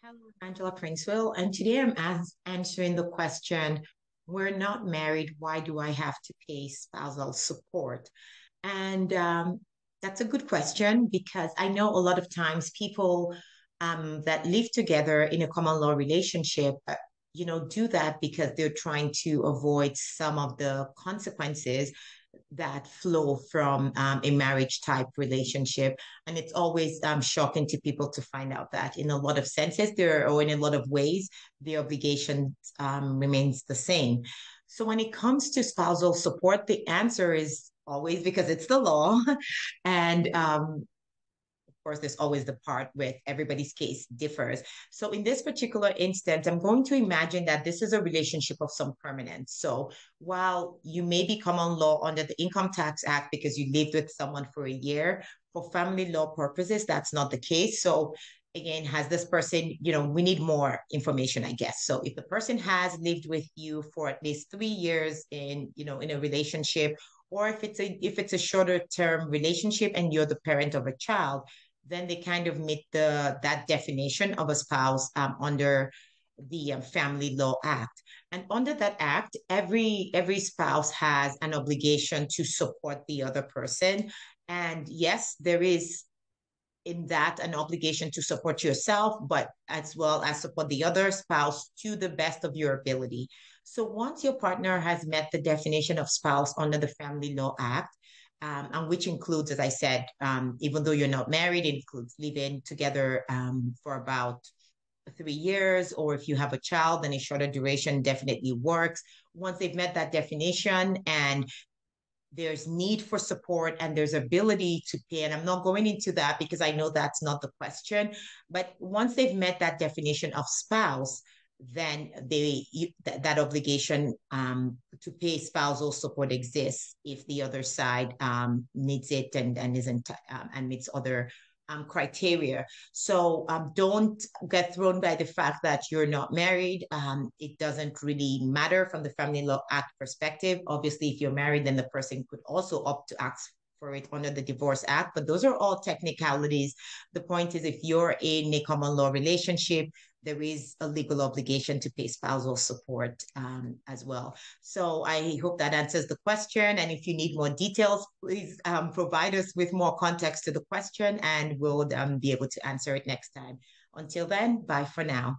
Hello, Angela Princeville, and today I'm answering the question, we're not married, why do I have to pay spousal support? And that's a good question because I know a lot of times people that live together in a common law relationship, do that because they're trying to avoid some of the consequences that flow from a marriage type relationship. And it's always shocking to people to find out that in a lot of senses, or in a lot of ways, the obligation remains the same. So when it comes to spousal support, the answer is always because it's the law. And course, there's always the part with everybody's case differs. So in this particular instance, I'm going to imagine that this is a relationship of some permanence. So while you may be common law under the Income Tax Act because you lived with someone for a year, for family law purposes, that's not the case. So again, has this person, we need more information, I guess. So if the person has lived with you for at least 3 years in a relationship, or if it's a shorter term relationship and you're the parent of a child, then they kind of meet that definition of a spouse under the Family Law Act. And under that act, every spouse has an obligation to support the other person. And yes, there is in that an obligation to support yourself, but as well as support the other spouse to the best of your ability. So once your partner has met the definition of spouse under the Family Law Act, and which includes, as I said, even though you're not married, it includes living together for about 3 years, or if you have a child, then a shorter duration definitely works. Once they've met that definition and there's need for support and there's ability to pay, and I'm not going into that because I know that's not the question, but once they've met that definition of spouse, then that obligation to pay spousal support exists if the other side needs it and isn't and meets other criteria. So don't get thrown by the fact that you're not married. It doesn't really matter from the Family Law Act perspective. Obviously, if you're married, then the person could also opt to ask for it under the Divorce Act, but those are all technicalities. The point is, if you're in a common law relationship, there is a legal obligation to pay spousal support as well. So I hope that answers the question. And if you need more details, please provide us with more context to the question and we'll be able to answer it next time. Until then, bye for now.